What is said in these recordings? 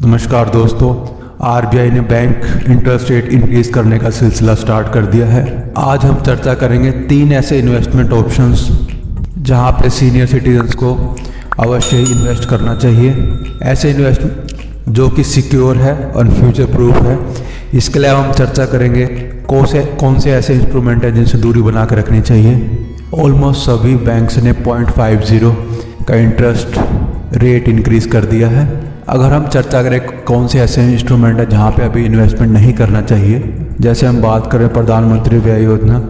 नमस्कार दोस्तों, आरबीआई ने बैंक इंटरेस्ट रेट इंक्रीज करने का सिलसिला स्टार्ट कर दिया है। आज हम चर्चा करेंगे 3 ऐसे इन्वेस्टमेंट ऑप्शंस जहां पे सीनियर सिटीजन्स को अवश्य ही इन्वेस्ट करना चाहिए। ऐसे इन्वेस्ट जो कि सिक्योर है और फ्यूचर प्रूफ है। इसके अलावा हम चर्चा करेंगे कौन से ऐसे इंस्ट्रूमेंट हैं जिनसे दूरी बना कर रखनी चाहिए। ऑलमोस्ट सभी बैंक्स ने 0.50 का इंटरेस्ट रेट इंक्रीज कर दिया है। अगर हम चर्चा करें कौन से ऐसे इंस्ट्रूमेंट है जहाँ पे अभी इन्वेस्टमेंट नहीं करना चाहिए, जैसे हम बात करें प्रधानमंत्री व्यय योजना,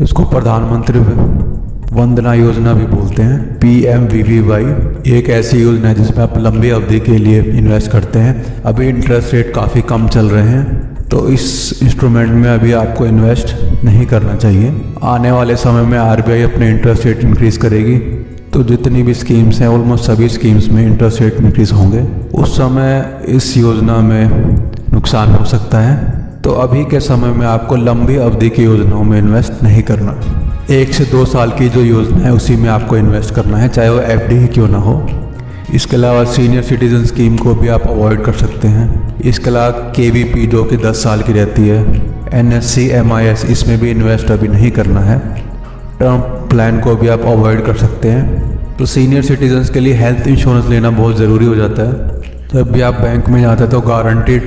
इसको प्रधानमंत्री वंदना योजना भी बोलते हैं, PMVVY एक ऐसी योजना है जिसमें आप लंबी अवधि के लिए इन्वेस्ट करते हैं। अभी इंटरेस्ट रेट काफ़ी कम चल रहे हैं, तो इस इंस्ट्रूमेंट में अभी आपको इन्वेस्ट नहीं करना चाहिए। आने वाले समय में आरबीआई अपने इंटरेस्ट रेट इंक्रीज करेगी, तो जितनी भी स्कीम्स हैं ऑलमोस्ट सभी स्कीम्स में इंटरेस्ट रेट इंक्रीज होंगे। उस समय इस योजना में नुकसान हो सकता है, तो अभी के समय में आपको लंबी अवधि की योजनाओं में इन्वेस्ट नहीं करना। 1 से 2 साल की जो योजना है उसी में आपको इन्वेस्ट करना है, चाहे वो FD ही क्यों ना हो। इसके अलावा सीनियर सिटीजन स्कीम को भी आप अवॉइड कर सकते हैं। इसके अलावा KVP जो कि 10 साल की रहती है, NSC MIS इसमें भी इन्वेस्ट अभी नहीं करना है। टर्म प्लान को भी आप अवॉइड कर सकते हैं। तो सीनियर सिटीजन्स के लिए हेल्थ इंश्योरेंस लेना बहुत ज़रूरी हो जाता है। जब भी आप बैंक में जाते हैं तो गारंटीड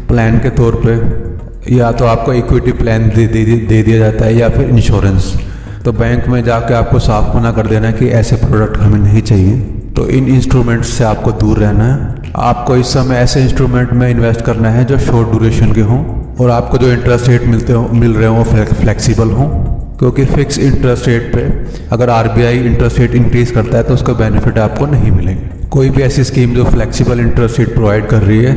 प्लान के तौर पे या तो आपको इक्विटी प्लान दे दिया जाता है या फिर इंश्योरेंस। तो बैंक में जाके आपको साफ मना कर देना है कि ऐसे प्रोडक्ट हमें नहीं चाहिए। तो इन इंस्ट्रूमेंट्स से आपको दूर रहना है। आपको इस समय ऐसे इंस्ट्रूमेंट में इन्वेस्ट करना है जो शॉर्ट ड्यूरेशन के हों और आपको जो इंटरेस्ट रेट मिल रहे हों वो फ्लेक्सिबल हों, क्योंकि फिक्स इंटरेस्ट रेट पे अगर आरबीआई इंटरेस्ट रेट इंक्रीज करता है तो उसका बेनिफिट आपको नहीं मिलेगा। कोई भी ऐसी स्कीम जो फ्लेक्सिबल इंटरेस्ट रेट प्रोवाइड कर रही है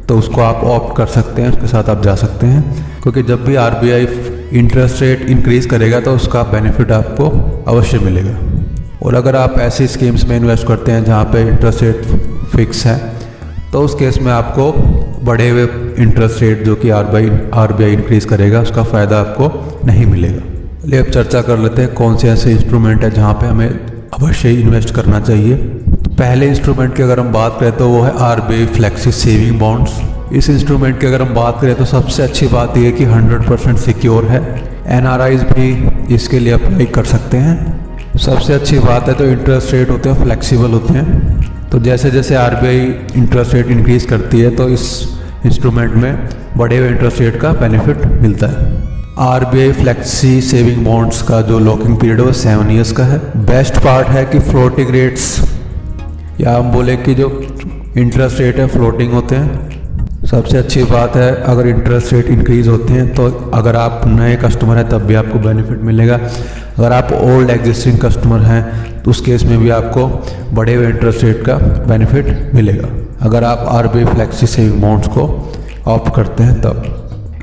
तो उसको आप ऑप्ट कर सकते हैं, उसके साथ आप जा सकते हैं, क्योंकि जब भी आरबीआई इंटरेस्ट रेट इंक्रीज करेगा तो उसका बेनिफिट आपको अवश्य मिलेगा। और अगर आप ऐसी स्कीम्स में इन्वेस्ट करते हैं जहाँ पे इंटरेस्ट रेट फिक्स है तो उस केस में आपको बढ़े हुए इंटरेस्ट रेट जो कि आरबीआई इंक्रीज करेगा उसका फ़ायदा आपको नहीं मिलेगा। चलिए अब चर्चा कर लेते हैं कौन से ऐसे इंस्ट्रूमेंट है जहाँ पे हमें अवश्य ही इन्वेस्ट करना चाहिए। तो पहले इंस्ट्रूमेंट की अगर हम बात करें तो वो है आरबीआई फ्लेक्सी सेविंग बॉन्ड्स। इस इंस्ट्रूमेंट की अगर हम बात करें तो सबसे अच्छी बात यह है कि 100% सिक्योर है। NRIs भी इसके लिए अप्लाई कर सकते हैं। सबसे अच्छी बात है तो इंटरेस्ट रेट होते हैं फ्लेक्सिबल होते हैं, तो जैसे जैसे आरबीआई इंटरेस्ट रेट इंक्रीज करती है तो इस इंस्ट्रूमेंट में बढ़े हुए इंटरेस्ट रेट का बेनिफिट मिलता है। आरबीआई फ्लेक्सी सेविंग बॉन्ड्स का जो लॉकिंग पीरियड है वो 7 ईयर्स का है। बेस्ट पार्ट है कि फ्लोटिंग रेट्स या हम बोले कि जो इंटरेस्ट रेट है फ्लोटिंग होते हैं। सबसे अच्छी बात है अगर इंटरेस्ट रेट इंक्रीज होते हैं तो अगर आप नए कस्टमर हैं तब भी आपको बेनिफिट मिलेगा। अगर आप ओल्ड एग्जिस्टिंग कस्टमर हैं तो उस केस में भी आपको बढ़े हुए इंटरेस्ट रेट का बेनिफिट मिलेगा, अगर आप आरबीआई फ्लेक्सी सेविंग बॉन्ड्स को ऑप्ट करते हैं तब।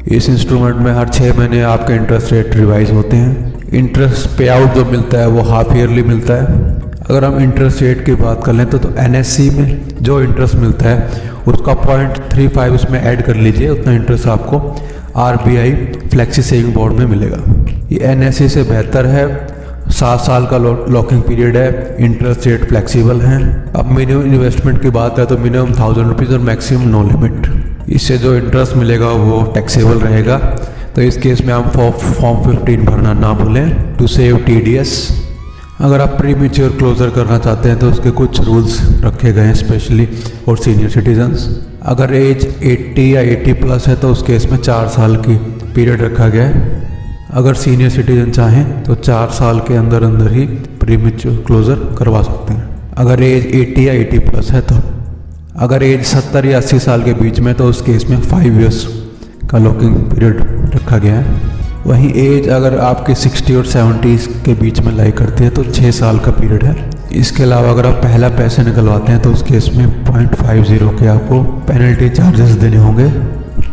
इस इंस्ट्रूमेंट में हर 6 महीने आपके इंटरेस्ट रेट रिवाइज होते हैं। इंटरेस्ट पे आउट जो मिलता है वो हाफ ईयरली मिलता है। अगर हम इंटरेस्ट रेट की बात कर लें तो NSC में जो इंटरेस्ट मिलता है उसका 0.35 उसमें ऐड कर लीजिए, उतना इंटरेस्ट आपको आरबीआई फ्लेक्सी सेविंग बॉन्ड में मिलेगा। ये NSC से बेहतर है। 7 साल का लॉकिंग पीरियड है, इंटरेस्ट रेट फ्लेक्सिबल हैं। अब मिनिमम इन्वेस्टमेंट की बात है तो मिनिमम 1000 रुपीज़ और मैक्सिमम नो लिमिट। इससे जो इंटरेस्ट मिलेगा वो टैक्सेबल रहेगा। तो इस केस में हम फॉर्म 15 भरना ना भूलें टू सेव TDS। अगर आप प्री मैच्योर क्लोजर करना चाहते हैं तो उसके कुछ रूल्स रखे गए हैं स्पेशली फॉर सीनियर सिटीजन्स। अगर एज 80 या 80+ है तो उस केस में 4 साल की पीरियड रखा गया है। अगर सीनियर सिटीजन चाहें तो 4 साल के अंदर अंदर ही प्री मैच्योर क्लोजर करवा सकते हैं, अगर एज 80 या 80+ है तो। अगर एज 70 या 80 साल के बीच में तो उस केस में 5 ईयर्स का लॉकिंग पीरियड रखा गया है। वहीं एज अगर आपके 60 और 70 के बीच में लाई करती है तो 6 साल का पीरियड है। इसके अलावा अगर आप पहला पैसे निकलवाते हैं तो उस केस में 0.50 के आपको पेनल्टी चार्जेस देने होंगे।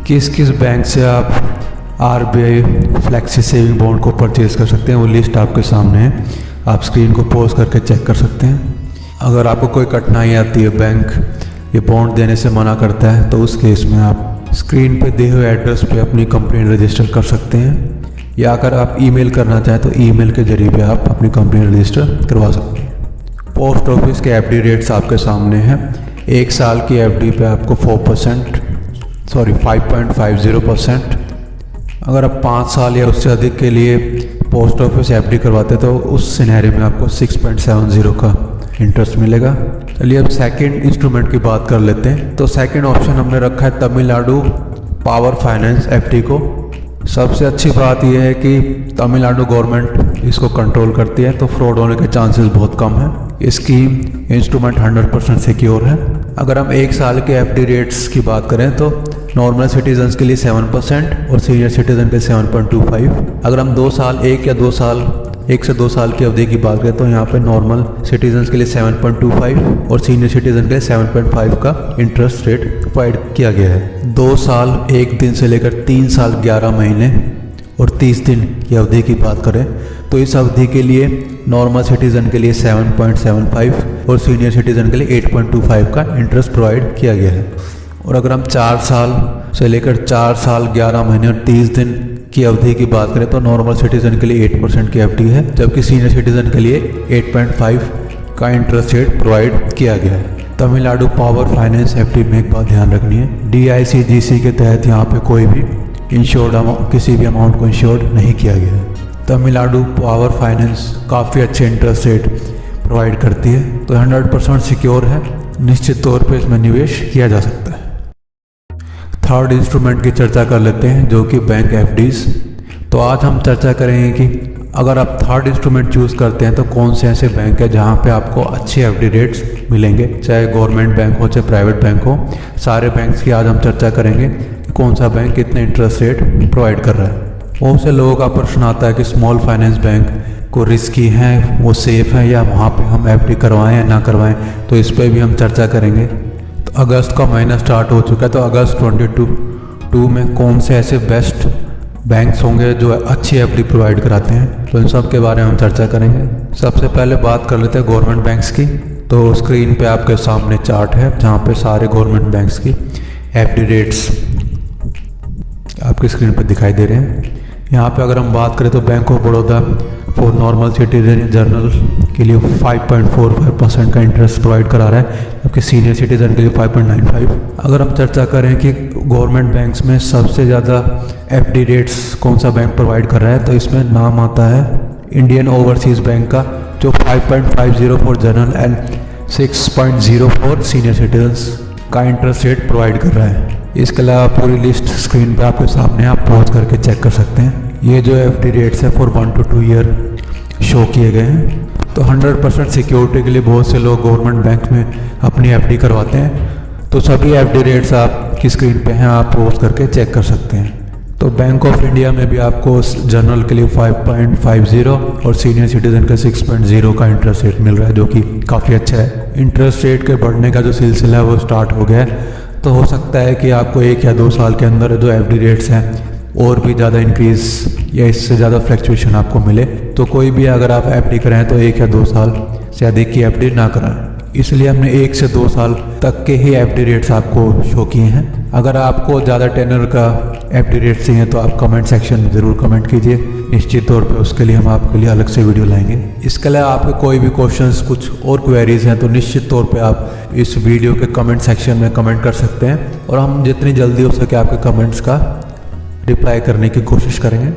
किस किस बैंक से आप आरबीआई फ्लेक्सी सेविंग बॉन्ड को परचेज कर सकते हैं वो लिस्ट आपके सामने है, आप स्क्रीन को पॉज करके चेक कर सकते हैं। अगर आपको कोई कठिनाई आती है, बैंक ये बॉन्ड देने से मना करता है, तो उस केस में आप स्क्रीन पे दिए हुए एड्रेस पे अपनी कंप्लेंट रजिस्टर कर सकते हैं, या अगर आप ईमेल करना चाहें तो ईमेल के जरिए भी आप अपनी कंप्लेंट रजिस्टर करवा सकते हैं। पोस्ट ऑफिस के FD रेट्स आपके सामने हैं। एक साल की एफडी पे आपको 5.50%। अगर आप 5 साल या उससे अधिक के लिए पोस्ट ऑफिस एफडी करवाते तो उस सिनेरियो में आपको 6.70 का इंटरेस्ट मिलेगा। चलिए अब सेकंड इंस्ट्रूमेंट की बात कर लेते हैं। तो सेकंड ऑप्शन हमने रखा है तमिलनाडु पावर फाइनेंस एफडी को। सबसे अच्छी बात यह है कि तमिलनाडु गवर्नमेंट इसको कंट्रोल करती है, तो फ्रॉड होने के चांसेस बहुत कम है। इसकी इंस्ट्रूमेंट 100% सिक्योर है। अगर हम एक साल के एफडी रेट्स की बात करें तो नॉर्मल सिटीजन्स के लिए 7% और सीनियर सिटीजन के 7.25। अगर हम 2 साल 1 से 2 साल की अवधि की बात करें तो यहाँ पे नॉर्मल सिटीजन्स के लिए 7.25 और सीनियर सिटीजन के लिए 7.5 का इंटरेस्ट रेट प्रोवाइड किया गया है। 2 साल 1 दिन से लेकर 3 साल 11 महीने और 30 दिन की अवधि की बात करें तो इस अवधि के लिए नॉर्मल सिटीजन के लिए 7.75 और सीनियर सिटीजन के लिए 8.25 का इंटरेस्ट प्रोवाइड किया गया है। और अगर हम 4 साल से लेकर 4 साल 11 महीने और 30 दिन की अवधि की बात करें तो नॉर्मल सिटीजन के लिए 8% की एफडी है, जबकि सीनियर सिटीजन के लिए 8.5 का इंटरेस्ट रेट प्रोवाइड किया गया है। तमिलनाडु पावर फाइनेंस एफडी में एक बात ध्यान रखनी है, DICGC के तहत यहाँ पे कोई भी इंश्योर्ड अमाउंट किसी भी अमाउंट को इंश्योर्ड नहीं किया गया है। तमिलनाडु पावर फाइनेंस काफ़ी अच्छे इंटरेस्ट रेट प्रोवाइड करती है, तो 100% सिक्योर है, निश्चित तौर पे इसमें निवेश किया जा सकता है। थर्ड इंस्ट्रूमेंट की चर्चा कर लेते हैं जो कि बैंक एफडीज। तो आज हम चर्चा करेंगे कि अगर आप थर्ड इंस्ट्रूमेंट चूज़ करते हैं तो कौन से ऐसे बैंक है जहां पे आपको अच्छे एफडी रेट्स मिलेंगे, चाहे गवर्नमेंट बैंक हो चाहे प्राइवेट बैंक हो। सारे बैंक्स की आज हम चर्चा करेंगे कि कौन सा बैंक कितने इंटरेस्ट रेट प्रोवाइड कर रहा है। बहुत से लोगों का प्रश्न आता है कि स्मॉल फाइनेंस बैंक को रिस्की है, वो सेफ़ है, या वहाँ पे हम एफडी करवाएं या ना करवाएं, तो इस पर भी हम चर्चा करेंगे। तो अगस्त का महीना स्टार्ट हो चुका है, तो अगस्त 2022 में कौन से ऐसे बेस्ट बैंक्स होंगे जो अच्छी एफडी प्रोवाइड कराते हैं, तो इन सब के बारे में हम चर्चा करेंगे। सबसे पहले बात कर लेते हैं गवर्नमेंट बैंक्स की। तो स्क्रीन पे आपके सामने चार्ट है जहाँ पे सारे गवर्नमेंट बैंक्स की एफडी रेट्स आपकी स्क्रीन पर दिखाई दे रहे हैं। यहाँ पे अगर हम बात करें तो bank of Baroda for normal citizen general के लिए 5.45% का इंटरेस्ट प्रोवाइड करा रहा है, जबकि सीनियर सिटीजन के लिए 5.95। अगर हम चर्चा करें कि गवर्नमेंट बैंक्स में सबसे ज़्यादा एफडी रेट्स कौन सा बैंक प्रोवाइड कर रहा है, तो इसमें नाम आता है इंडियन ओवरसीज़ बैंक का, जो 5.50 for general and 6.04 senior citizens का इंटरेस्ट रेट प्रोवाइड कर रहा है। इसके अलावा पूरी लिस्ट स्क्रीन पे आपके सामने आप पहुंच करके चेक कर सकते हैं। ये जो एफडी रेट्स है फॉर 1 to 2 ईयर शो किए गए हैं। तो 100% सिक्योरिटी के लिए बहुत से लोग गवर्नमेंट बैंक में अपनी एफडी करवाते हैं, तो सभी एफडी रेट्स आपकी स्क्रीन पे हैं, आप पहुंच करके चेक कर सकते हैं। तो बैंक ऑफ इंडिया में भी आपको जनरल के लिए 5.50 और सीनियर सिटीजन का 6.0 का इंटरेस्ट रेट मिल रहा है, जो कि काफ़ी अच्छा है। इंटरेस्ट रेट के बढ़ने का जो सिलसिला है वो स्टार्ट हो गया है, तो हो सकता है कि आपको 1 या 2 साल के अंदर जो एफडी रेट्स हैं और भी ज़्यादा इंक्रीज़ या इससे ज़्यादा फ्लक्चुएशन आपको मिले। तो कोई भी अगर आप एफडी कराएं तो 1 या 2 साल से अधिक की एफडी ना कराएं। इसलिए हमने 1 से 2 साल तक के ही एफडी रेट्स आपको शो किए हैं। अगर आपको ज़्यादा टेनर का एफडी रेट चाहिए तो आप कमेंट सेक्शन में ज़रूर कमेंट कीजिए, निश्चित तौर पे उसके लिए हम आपके लिए अलग से वीडियो लाएंगे। इसके अलावा आपके कोई भी क्वेश्चंस कुछ और क्वेरीज हैं तो निश्चित तौर पे आप इस वीडियो के कमेंट सेक्शन में कमेंट कर सकते हैं, और हम जितनी जल्दी हो सके आपके कमेंट्स का रिप्लाई करने की कोशिश करेंगे।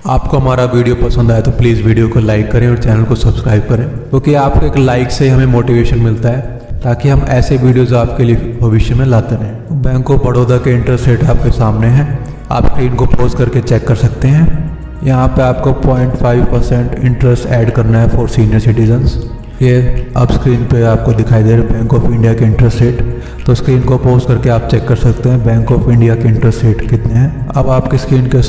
आपको हमारा वीडियो पसंद आए तो प्लीज़ वीडियो को लाइक करें और चैनल को सब्सक्राइब करें, क्योंकि आपके एक लाइक से हमें मोटिवेशन मिलता है ताकि हम ऐसे वीडियोज़ आपके लिए भविष्य में लाते रहें। बैंक ऑफ बड़ौदा के इंटरेस्ट रेट आपके सामने हैं, आप स्क्रीन को पॉज करके चेक कर सकते हैं। यहाँ पे आपको 0.5% इंटरेस्ट ऐड करना है फॉर सीनियर सिटीजन्स। ये अब स्क्रीन पे आपको दिखाई दे रहे हैं बैंक ऑफ इंडिया के इंटरेस्ट रेट, तो स्क्रीन को पॉज करके आप चेक कर सकते हैं बैंक ऑफ इंडिया के इंटरेस्ट रेट कितने हैं। अब आपके स्क्रीन के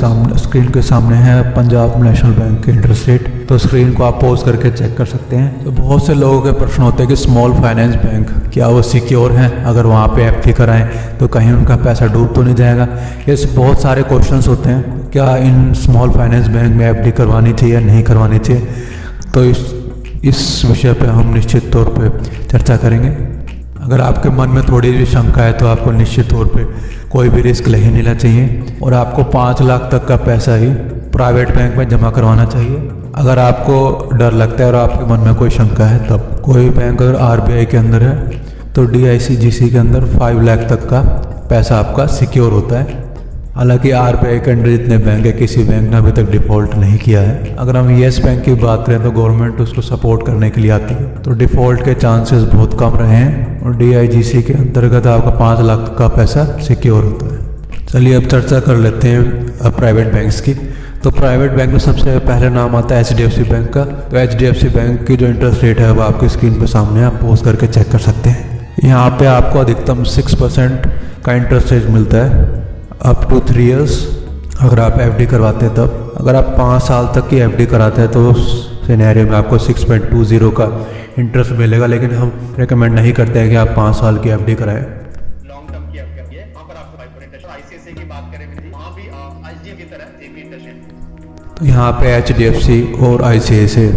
सामने है पंजाब नेशनल बैंक के इंटरेस्ट रेट, तो स्क्रीन को आप पॉज करके चेक कर सकते हैं। तो बहुत से लोगों के प्रश्न होते हैं कि स्मॉल फाइनेंस बैंक क्या वो सिक्योर हैं, अगर वहाँ पे एफडी कराएं तो कहीं उनका पैसा डूब तो नहीं जाएगा। ये बहुत सारे क्वेश्चंस होते हैं, क्या इन स्मॉल फाइनेंस बैंक में एफडी करवानी चाहिए या नहीं करवानी चाहिए। तो इस विषय पे हम निश्चित तौर पे चर्चा करेंगे। अगर आपके मन में थोड़ी भी शंका है तो आपको निश्चित तौर पे कोई भी रिस्क नहीं लेना चाहिए, और आपको 5 लाख तक का पैसा ही प्राइवेट बैंक में जमा करवाना चाहिए। अगर आपको डर लगता है और आपके मन में कोई शंका है तब कोई बैंक अगर RBI के अंदर है तो DICGC के अंदर 5 लाख तक का पैसा आपका सिक्योर होता है। हालांकि RBI के अंडर जितने बैंक है किसी बैंक ने अभी तक डिफ़ॉल्ट नहीं किया है। अगर हम येस बैंक की बात करें तो गवर्नमेंट उसको सपोर्ट करने के लिए आती है, तो डिफ़ॉल्ट के चांसेस बहुत कम रहे हैं और DICGC के अंतर्गत आपका 5 लाख तक का पैसा सिक्योर होता है। चलिए अब चर्चा कर लेते हैं प्राइवेट बैंक्स की। तो प्राइवेट बैंक में सबसे पहले नाम आता है HDFC बैंक का। तो HDFC बैंक की जो इंटरेस्ट रेट है वो आपकी स्क्रीन पे सामने है, आप पॉज करके चेक कर सकते हैं। यहाँ पे आपको अधिकतम 6% का इंटरेस्ट रेट मिलता है अप टू 3 इयर्स अगर आप FD करवाते हैं तब। अगर आप 5 साल तक की FD कराते हैं तो उस सिनेरियो में आपको 6.20 का इंटरेस्ट मिलेगा, लेकिन हम रिकमेंड नहीं करते हैं कि आप 5 साल की FD कराएं। लॉन्ग टर्म की आप करिए, वहाँ पर आपको 5% इंटरेस्ट। ICICI की बात करें वहाँ भी HDFC की तरह सेम इंटरेस्ट है। तो यहाँ पे HDFC और ICICI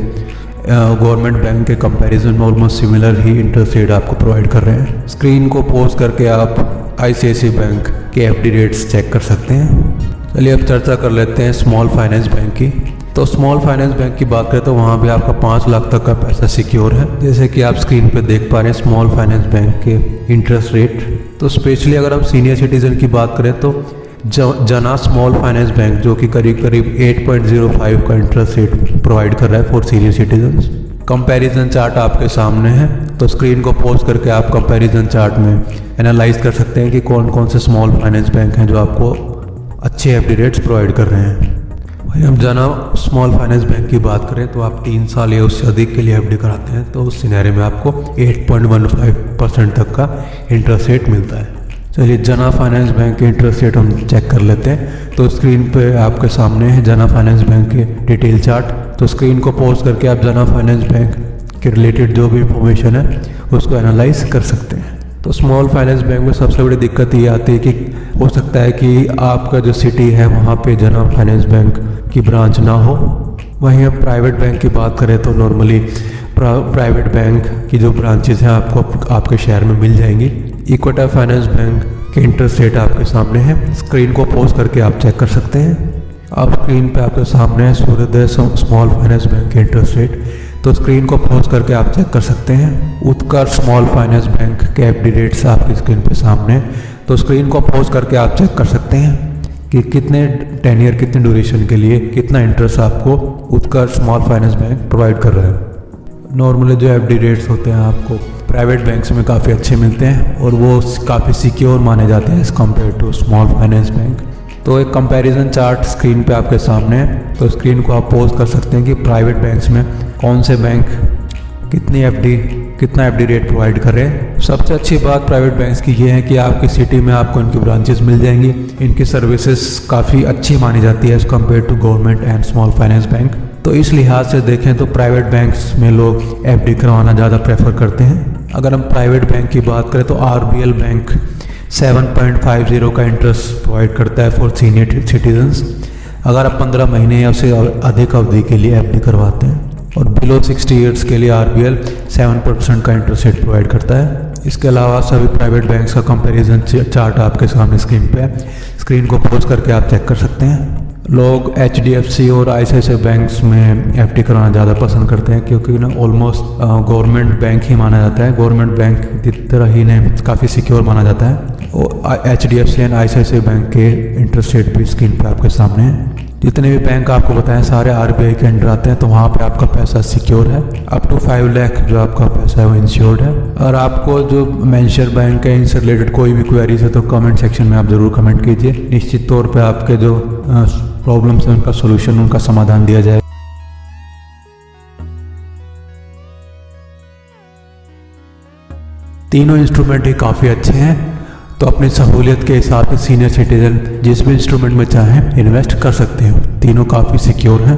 गवर्नमेंट बैंक के कंपैरिजन में ऑलमोस्ट सिमिलर ही इंटरेस्ट रेट आपको प्रोवाइड कर रहे हैं। स्क्रीन को पॉज करके आप ICICI बैंक के FD रेट्स चेक कर सकते हैं। चलिए अब चर्चा कर लेते हैं स्मॉल फाइनेंस बैंक की। तो स्मॉल फाइनेंस बैंक की बात करें तो वहाँ भी आपका 5 लाख तक का पैसा सिक्योर है। जैसे कि आप स्क्रीन पे देख पा रहे हैं स्मॉल फाइनेंस बैंक के इंटरेस्ट रेट। तो स्पेशली अगर हम सीनियर सिटीजन की बात करें तो जना स्मॉल फाइनेंस बैंक जो कि करीब 8.05 का इंटरेस्ट रेट प्रोवाइड कर रहा है for senior citizens. Comparison chart आपके सामने है, तो स्क्रीन को पॉज करके आप कंपैरिजन चार्ट में एनालाइज कर सकते हैं कि कौन कौन से स्मॉल फाइनेंस बैंक हैं जो आपको अच्छे FD रेट्स प्रोवाइड कर रहे हैं। वही हम जना स्मॉल फाइनेंस बैंक की बात करें तो आप 3 साल या उससे अधिक के लिए FD कराते हैं तो उस सिनेरियो में आपको 8.15% तक का इंटरेस्ट रेट मिलता है। चलिए जना फाइनेंस बैंक के इंटरेस्ट रेट हम चेक कर लेते हैं। तो स्क्रीन पे आपके सामने है जना फाइनेंस बैंक के डिटेल चार्ट। तो स्क्रीन को पॉज करके आप जना फाइनेंस बैंक के रिलेटेड जो भी इंफॉर्मेशन है उसको एनालाइज कर सकते हैं। तो स्मॉल फाइनेंस बैंक में सबसे बड़ी दिक्कत ये आती है कि हो सकता है कि आपका जो सिटी है वहाँ पे जना फाइनेंस बैंक की ब्रांच ना हो। वहीं हम प्राइवेट बैंक की बात करें तो नॉर्मली प्राइवेट बैंक की जो ब्रांचेस हैं आपको आपके शहर में मिल जाएंगी। इक्विटा फाइनेंस बैंक के इंटरेस्ट रेट आपके सामने है, स्क्रीन को पॉज करके आप चेक कर सकते हैं। आप स्क्रीन पे आपके सामने है सूर्योदय स्मॉल फाइनेंस बैंक के इंटरेस्ट रेट। तो स्क्रीन को पॉज करके आप चेक कर सकते हैं। उत्कर्ष स्मॉल फाइनेंस बैंक के FD रेट्स आपकी स्क्रीन पे सामने। तो स्क्रीन को पॉज करके आप चेक कर सकते हैं कि कितने टेन्योर कितने ड्यूरेशन के लिए कितना इंटरेस्ट आपको उत्कर्ष स्मॉल फाइनेंस बैंक प्रोवाइड कर रहा है। नॉर्मली जो FD रेट्स होते हैं आपको प्राइवेट बैंक्स में काफ़ी अच्छे मिलते हैं और वो काफ़ी सिक्योर माने जाते हैं as compare to small finance bank. तो एक कंपैरिजन चार्ट स्क्रीन पे आपके सामने है, तो स्क्रीन को आप पॉज कर सकते हैं कि प्राइवेट बैंक्स में कौन से बैंक कितना FD रेट प्रोवाइड कर रहे हैं। सबसे अच्छी बात प्राइवेट बैंक्स की ये है कि आपकी सिटी में आपको इनकी ब्रांचेस मिल जाएंगी। इनकी सर्विसेज काफ़ी अच्छी मानी जाती है as compare to government and small finance bank. तो इस लिहाज से देखें तो प्राइवेट बैंक्स में लोग FD करवाना ज़्यादा प्रेफर करते हैं। अगर हम प्राइवेट बैंक की बात करें तो RBL बैंक 7.50 का इंटरेस्ट प्रोवाइड करता है फॉर सीनियर सिटीजन्स अगर आप 15 महीने या उससे अधिक अवधि के लिए FD करवाते हैं। और बिलो 60 ईयर्स के लिए RBL 7% का इंटरेस्ट रेट प्रोवाइड करता है। इसके अलावा सभी प्राइवेट बैंक्स का कंपैरिजन चार्ट आपके सामने स्क्रीन पे है, स्क्रीन को पॉज करके आप चेक कर सकते हैं। लोग HDFC और ICICI बैंक्स में FD कराना ज़्यादा पसंद करते हैं क्योंकि ना ऑलमोस्ट गवर्नमेंट बैंक ही माना जाता है, गवर्नमेंट बैंक की तरह ही ने काफ़ी सिक्योर माना जाता है। और HDFC एंड ICICI बैंक के इंटरेस्ट रेट भी स्क्रीन पे आपके सामने है। जितने भी बैंक आपको बताएं सारे RBI के अंडर आते हैं, तो वहाँ पे आपका पैसा सिक्योर है। अप टू 5 लाख जो आपका पैसा है वो इंश्योर्ड है। और आपको जो मेंशन बैंक है इनसे रिलेटेड कोई भी क्वेरीज है तो कमेंट सेक्शन में आप ज़रूर कमेंट कीजिए। निश्चित तौर पे आपके जो प्रॉब्लम्स हैं उनका सोल्यूशन, उनका समाधान दिया जाए। तीनों इंस्ट्रूमेंट ही काफ़ी अच्छे हैं, तो अपनी सहूलियत के हिसाब से सीनियर सिटीजन जिस भी इंस्ट्रूमेंट में चाहें इन्वेस्ट कर सकते हैं। तीनों काफ़ी सिक्योर हैं।